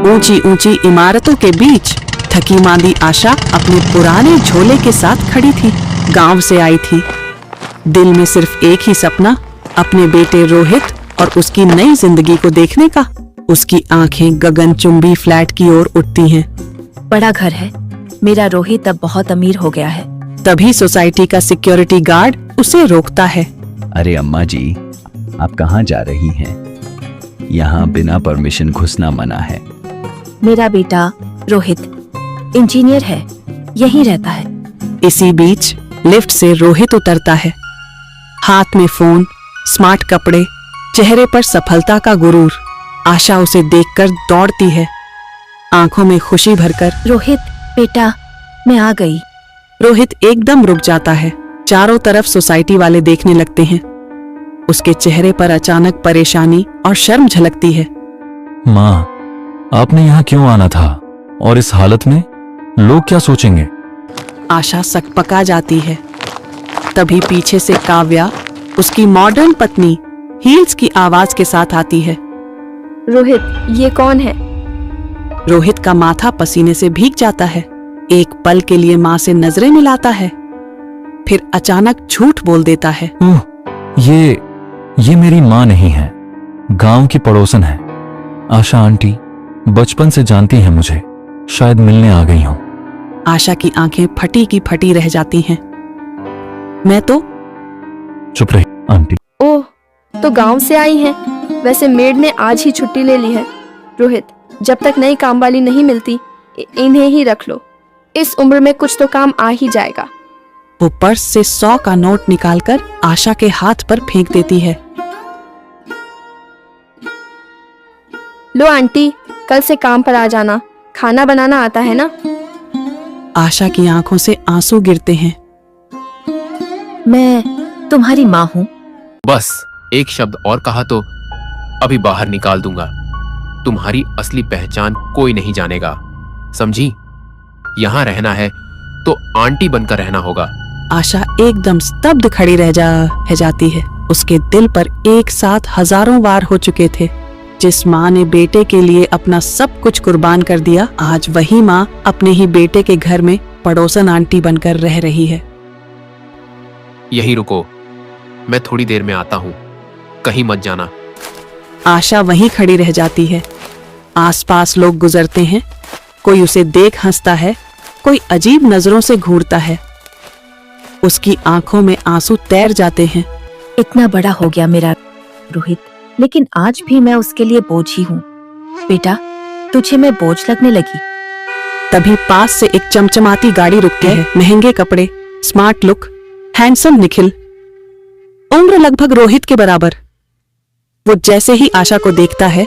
ऊंची ऊंची इमारतों के बीच थकी मांदी आशा अपने पुराने झोले के साथ खड़ी थी। गांव से आई थी, दिल में सिर्फ एक ही सपना, अपने बेटे रोहित और उसकी नई जिंदगी को देखने का। उसकी आंखें गगनचुंबी फ्लैट की ओर उठती हैं। बड़ा घर है, मेरा रोहित अब बहुत अमीर हो गया है। तभी सोसाइटी का सिक्योरिटी गार्ड उसे रोकता है। अरे अम्मा जी, आप कहाँ जा रही हैं? यहाँ बिना परमिशन घुसना मना है। मेरा बेटा रोहित इंजीनियर है, यहीं रहता है। इसी बीच लिफ्ट से रोहित उतरता है, हाथ में फोन, स्मार्ट कपड़े, चेहरे पर सफलता का गुरूर। आशा उसे देखकर दौड़ती है, आंखों में खुशी भरकर। रोहित बेटा, मैं आ गई। रोहित एकदम रुक जाता है। चारों तरफ सोसाइटी वाले देखने लगते हैं। उसके चेहरे पर अचानक परेशानी और शर्म झलकती है। माँ, आपने यहाँ क्यों आना था? और इस हालत में लोग क्या सोचेंगे? आशा सकपका जाती है। तभी पीछे से काव्या, उसकी मॉडर्न पत्नी, हील्स की आवाज के साथ आती है। रोहित, ये कौन है? रोहित का माथा पसीने से भीग जाता है। एक पल के लिए माँ से नजरें मिलाता है, फिर अचानक झूठ बोल देता है। ओह, ये मेरी माँ नहीं है, गांव की पड़ोसन है। आशा आंटी बचपन से जानती हैं मुझे, शायद मिलने आ गई हूं। आशा की आंखें फटी की फटी रह जाती हैं। मैं तो चुप रही आंटी। ओह, तो गांव से आई हैं। वैसे मेड ने आज ही छुट्टी ले ली है। रोहित, जब तक नई काम वाली नहीं मिलती, इन्हें ही रख लो। इस उम्र में कुछ तो काम आ ही जाएगा। वो पर्स से 100 का नोट निकालकर आशा के हाथ पर फेंक देती है। लो आंटी, कल से काम पर आ जाना। खाना बनाना आता है ना? आशा की आंखों से आंसू गिरते हैं। मैं तुम्हारी माँ हूँ। बस एक शब्द और कहा तो अभी बाहर निकाल दूंगा। तुम्हारी असली पहचान कोई नहीं जानेगा, समझी? यहाँ रहना है तो आंटी बनकर रहना होगा। आशा एकदम स्तब्ध खड़ी रह जाती है। उसके दिल पर एक साथ हजारों वार हो चुके थे। जिस माँ ने बेटे के लिए अपना सब कुछ कुर्बान कर दिया, आज वही माँ अपने ही बेटे के घर में पड़ोसन आंटी बनकर रह रही है। यहीं रुको, मैं थोड़ी देर में आता हूँ, कहीं मत जाना। आशा वहीं खड़ी रह जाती है। आसपास लोग गुजरते हैं, कोई उसे देख हंसता है, कोई अजीब नजरों से घूरता है। उसकी आंखों में आंसू तैर जाते हैं। इतना बड़ा हो गया मेरा रोहित, लेकिन आज भी मैं उसके लिए बोझ ही हूँ। बेटा, तुझे मैं बोझ लगने लगी। तभी पास से एक चमचमाती गाड़ी रुकती है। महंगे कपड़े, स्मार्ट लुक, हैंडसम निखिल, उम्र लगभग रोहित के बराबर। वो जैसे ही आशा को देखता है,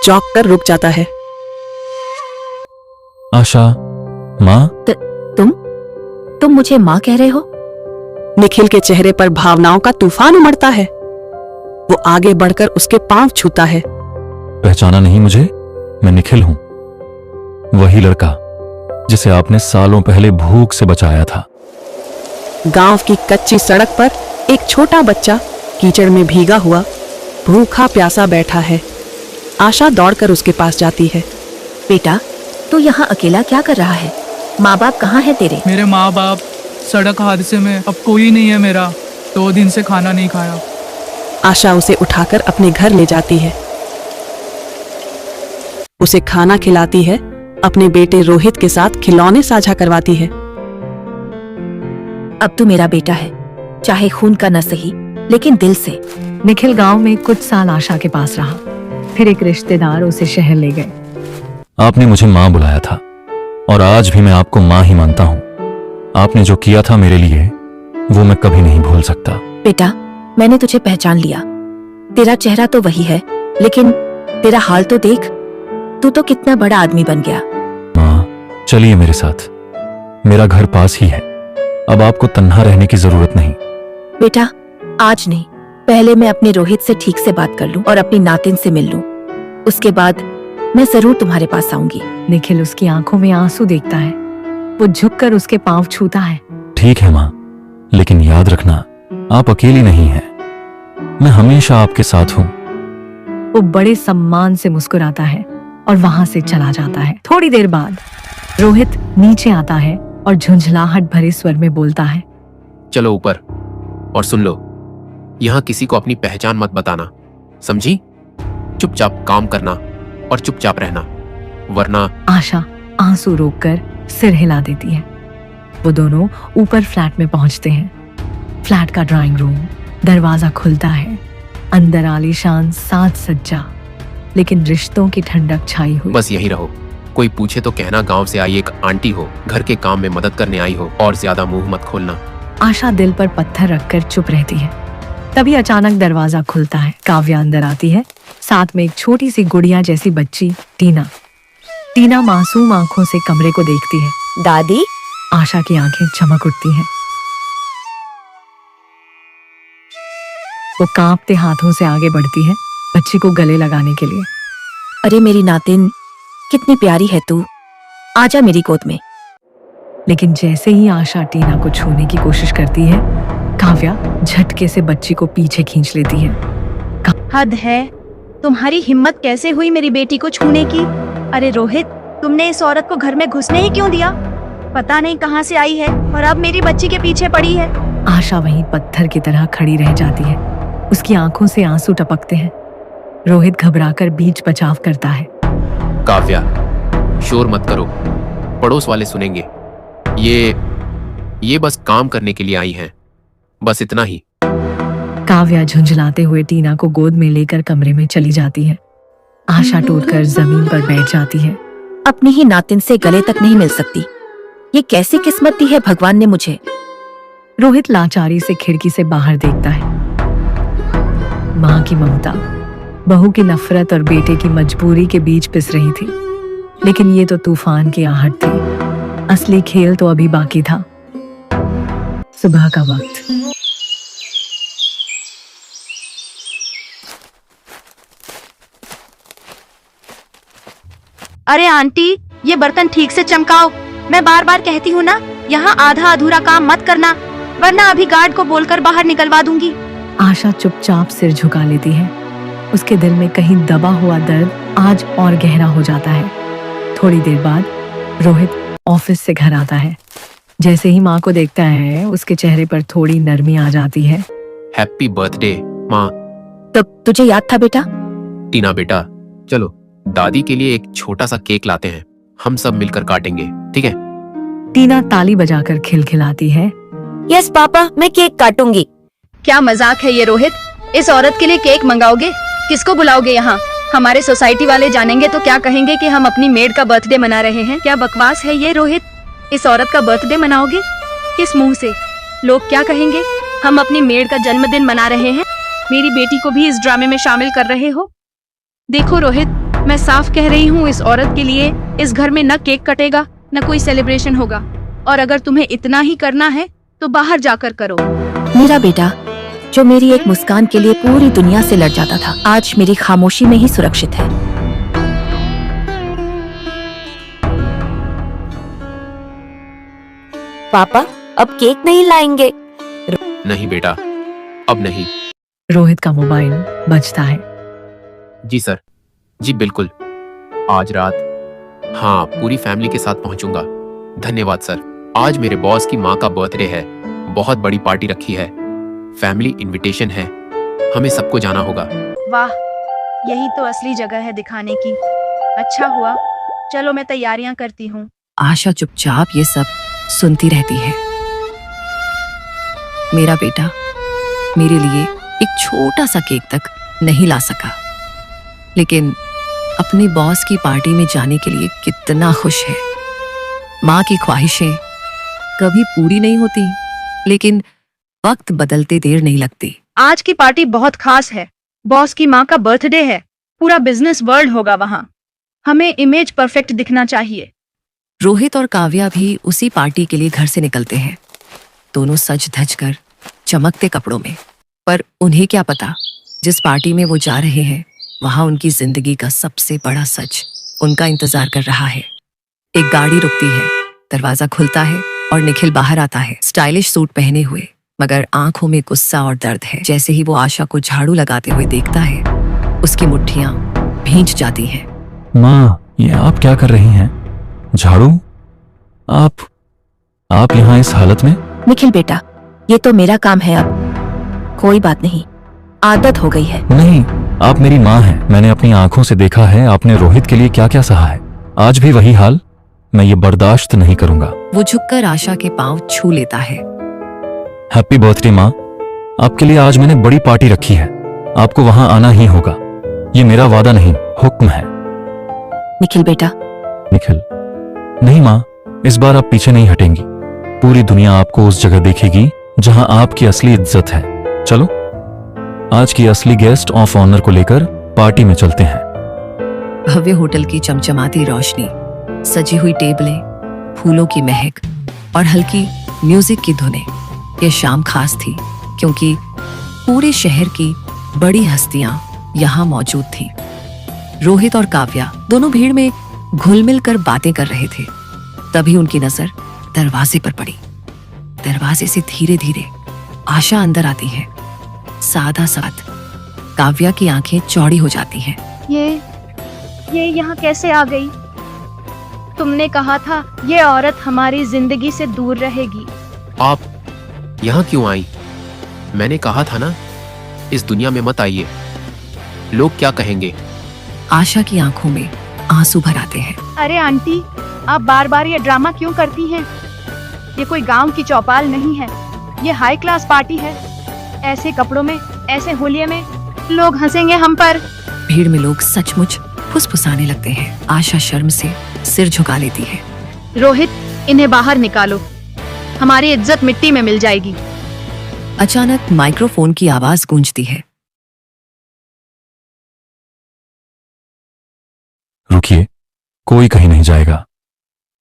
चौंक कर रुक जाता है। आशा, माँ? तुम मुझे माँ कह रहे हो? निखिल के चेहरे पर भावनाओं का तूफान उमड़ता है। वो आगे बढ़कर उसके पांव छूता है। पहचाना नहीं मुझे? मैं निखिल हूं, वही लड़का जिसे आपने सालों पहले भूख से बचाया था। गांव की कच्ची सड़क पर एक छोटा बच्चा कीचड़ में भीगा हुआ भूखा प्यासा बैठा है। आशा दौड़कर उसके पास जाती है। बेटा, तू यहाँ अकेला क्या कर रहा है? माँ बाप कहाँ है तेरे? मेरे माँ बाप सड़क हादसे में, अब कोई नहीं है मेरा। 2 दिन से खाना नहीं खाया। आशा उसे उठाकर अपने घर ले जाती है, उसे खाना खिलाती है, अपने बेटे रोहित के साथ खिलौने साझा करवाती है। अब तू मेरा बेटा है, चाहे खून का न सही, लेकिन दिल से। निखिल गांव में कुछ साल आशा के पास रहा, फिर एक रिश्तेदार उसे शहर ले गए। आपने मुझे माँ बुलाया था और आज भी मैं आपको माँ ही मानता हूँ। आपने जो किया था मेरे लिए, वो मैं कभी नहीं भूल सकता। बेटा, मैंने तुझे पहचान लिया। तेरा चेहरा तो वही है, लेकिन तेरा हाल तो देख। तू तो कितना बड़ा आदमी बन गया। माँ, चलिए मेरे साथ, मेरा घर पास ही है। अब आपको तन्हा रहने की जरूरत नहीं। बेटा, आज नहीं, पहले मैं अपने रोहित से ठीक से बात कर लूं और अपनी नातिन से मिल लूं। उसके बाद मैं जरूर तुम्हारे पास आऊंगी। निखिल उसकी आंखों में आंसू देखता है, वो झुककर उसके पांव छूता है। ठीक है माँ, लेकिन याद रखना, आप अकेली नहीं हैं। मैं हमेशा आपके साथ हूँ। वो बड़े सम्मान से मुस्कुराता है। और वहां से चला जाता है। थोड़ी देर बाद रोहित नीचे आता है और झुंझलाहट भरे स्वर में बोलता है, चलो ऊपर और सुन लो, यहाँ किसी को अपनी पहचान मत बताना, समझी? चुपचाप काम करना और चुपचाप रहना, वरना। आशा आंसू रोककर सिर हिला देती है। वो दोनों ऊपर फ्लैट में पहुंचते हैं। फ्लैट का ड्राइंग रूम, दरवाजा खुलता है। अंदर आलीशान साज सज्जा, लेकिन रिश्तों की ठंडक छाई हुई। बस यहीं रहो, कोई पूछे तो कहना गांव से आई एक आंटी हो, घर के काम में मदद करने आई हो, और ज्यादा मुंह मत खोलना। आशा दिल पर पत्थर रखकर चुप रहती है। तभी अचानक दरवाजा खुलता है। काव्या अंदर आती है, साथ में एक छोटी सी गुड़िया जैसी बच्ची टीना। टीना मासूम आंखों से कमरे को देखती है। दादी, आशा की आंखें चमक उठती हैं। वो कांपते हाथों से आगे बढ़ती है, बच्ची को गले लगाने के लिए। अरे मेरी नातिन, कितनी प्यारी है तू, आजा मेरी गोद में। लेकिन जैसे ही आशा टीना को छूने की कोशिश करती है, काव्या झटके से बच्ची को पीछे खींच लेती है। हद है, तुम्हारी हिम्मत कैसे हुई मेरी बेटी को छूने की? अरे रोहित, तुमने इस औरत को घर में घुसने ही क्यों दिया? पता नहीं कहां से आई है और अब मेरी बच्ची के पीछे पड़ी है। आशा वहीं पत्थर की तरह खड़ी रह जाती है। उसकी आंखों से आंसू टपकते हैं। रोहित घबराकर बीच बचाव करता है। काव्या, शोर मत करो, पड़ोस वाले सुनेंगे। ये बस काम करने के लिए आई हैं, बस इतना ही। काव्या झुंझलाते हुए टीना को गोद में लेकर कमरे में चली जाती है। आशा टूटकर जमीन पर बैठ जाती है। अपनी ही नातिन से गले तक नहीं मिल सकती। ये कैसी किस्मत दी है भगवान ने मुझे। रोहित लाचारी से खिड़की से बाहर देखता है। माँ की ममता, बहू की नफरत और बेटे की मजबूरी के बीच पिस रही थी। लेकिन ये तो तूफान की आहट थी, असली खेल तो अभी बाकी था। सुबह का वक्त। अरे आंटी, ये बर्तन ठीक से चमकाओ। मैं बार बार कहती हूँ ना, यहाँ आधा अधूरा काम मत करना, वरना अभी गार्ड को बोलकर बाहर निकलवा दूंगी। आशा चुपचाप सिर झुका लेती है। उसके दिल में कहीं दबा हुआ दर्द आज और गहरा हो जाता है। थोड़ी देर बाद रोहित ऑफिस से घर आता है। जैसे ही माँ को देखता है, उसके चेहरे पर थोड़ी नरमी आ जाती है। हैप्पी बर्थडे माँ। तब तुझे याद था बेटा? टीना बेटा, चलो दादी के लिए एक छोटा सा केक लाते हैं, हम सब मिलकर काटेंगे, ठीक है? टीना ताली बजाकर खिलखिलाती है। यस पापा, मैं केक काटूंगी। क्या मजाक है ये रोहित? इस औरत के लिए केक मंगाओगे? किसको बुलाओगे यहाँ? हमारे सोसाइटी वाले जानेंगे तो क्या कहेंगे कि हम अपनी मेड का बर्थडे मना रहे हैं? क्या बकवास है ये रोहित? इस औरत का बर्थडे मनाओगे? किस मुंह से? लोग क्या कहेंगे? हम अपनी मेड का जन्मदिन मना रहे हैं, मेरी बेटी को भी इस ड्रामे में शामिल कर रहे हो? देखो रोहित, मैं साफ कह रही हूँ, इस औरत के लिए इस घर में न केक कटेगा न कोई सेलिब्रेशन होगा। और अगर तुम्हें इतना ही करना है तो बाहर जाकर करो। मेरा बेटा, जो मेरी एक मुस्कान के लिए पूरी दुनिया से लड़ जाता था, आज मेरी खामोशी में ही सुरक्षित है। पापा, अब केक नहीं लाएंगे? नहीं बेटा, अब नहीं। रोहित का मोबाइल बजता है। जी सर, जी बिल्कुल, आज रात हाँ पूरी फैमिली के साथ पहुंचूंगा। धन्यवाद सर। आज मेरे बॉस की माँ का बर्थडे है, बहुत बड़ी पार्टी रखी है, फैमिली इनविटेशन है, हमें सबको जाना होगा। वाह, यही तो असली जगह है दिखाने की। अच्छा हुआ, चलो मैं तैयारियां करती हूँ। आशा चुपचाप ये सब सुनती रहती है। मेरा बेटा मेरे लिए एक छोटा सा केक तक नहीं ला सका, लेकिन अपने बॉस की पार्टी में जाने के लिए कितना खुश है। माँ की ख्वाहिशें कभी पूरी नहीं होती, लेकिन वक्त बदलते देर नहीं लगती। आज की पार्टी बहुत खास है, बॉस की माँ का बर्थडे है, पूरा बिजनेस वर्ल्ड होगा वहाँ, हमें इमेज परफेक्ट दिखना चाहिए। रोहित और काव्या भी उसी पार्टी के लिए घर से निकलते हैं, दोनों सज धज कर चमकते कपड़ों में। पर उन्हें क्या पता, जिस पार्टी में वो जा रहे हैं वहां उनकी जिंदगी का सबसे बड़ा सच उनका इंतजार कर रहा है। एक गाड़ी रुकती है, दरवाजा खुलता है और निखिल बाहर आता है, स्टाइलिश सूट पहने हुए, मगर आंखों में गुस्सा और दर्द है। जैसे ही वो आशा को झाड़ू लगाते हुए देखता है, उसकी मुट्ठियां भींच जाती हैं। माँ, ये आप क्या कर रही हैं? झाड़ू? आप यहाँ इस हालत में? निखिल बेटा, ये तो मेरा काम है अब। कोई बात नहीं, आदत हो गई है। नहीं, आप मेरी माँ हैं। मैंने अपनी आंखों से देखा है आपने रोहित के लिए क्या क्या सहा है। आज भी वही हाल। मैं ये बर्दाश्त नहीं करूंगा। वो झुककर आशा के पांव छू लेता है। हैप्पी बर्थडे माँ। आपके लिए आज मैंने बड़ी पार्टी रखी है। आपको वहां आना ही होगा। ये मेरा वादा नहीं, हुक्म है। निखिल बेटा। निखिल। नहीं माँ, इस बार आप पीछे नहीं हटेंगी। पूरी दुनिया आपको उस जगह देखेगी जहां आपकी असली इज्जत है। चलो, आज की असली गेस्ट ऑफ ऑनर को लेकर पार्टी में चलते हैं। भव्य होटल की चमचमाती रोशनी, सजी हुई टेबलें, फूलों की महक और हल्की म्यूजिक की धुनें। ये शाम खास थी क्योंकि पूरे शहर की बड़ी हस्तियां यहाँ मौजूद थीं। रोहित और काव्या दोनों भीड़ में घुल-मिल कर बातें कर रहे थे। तभी उनकी नजर दरवाजे पर पड़ी। दरवाजे से धीरे धीरे आशा अंदर आती है। सादा साथ काव्या की आंखें चौड़ी हो जाती हैं। ये यहाँ कैसे आ गई? तुमने कहा था ये औरत हमारी जिंदगी से दूर रहेगी। आप यहाँ क्यों आई? मैंने कहा था ना, इस दुनिया में मत आइए। लोग क्या कहेंगे? आशा की आंखों में आंसू भर आते हैं। अरे आंटी, आप बार बार ये ड्रामा क्यों करती हैं? ये कोई गांव की चौपाल नहीं है, ये हाई क्लास पार्टी है। ऐसे कपड़ों में, ऐसे होलिये में लोग हंसेंगे हम पर। भीड़ में लोग सचमुच फुसफुसाने लगते हैं। आशा शर्म से सिर झुका लेती है। रोहित, इन्हें बाहर निकालो, हमारी इज्जत मिट्टी में मिल जाएगी। अचानक माइक्रोफोन की आवाज गूंजती है। रुकिए, कोई कहीं नहीं जाएगा।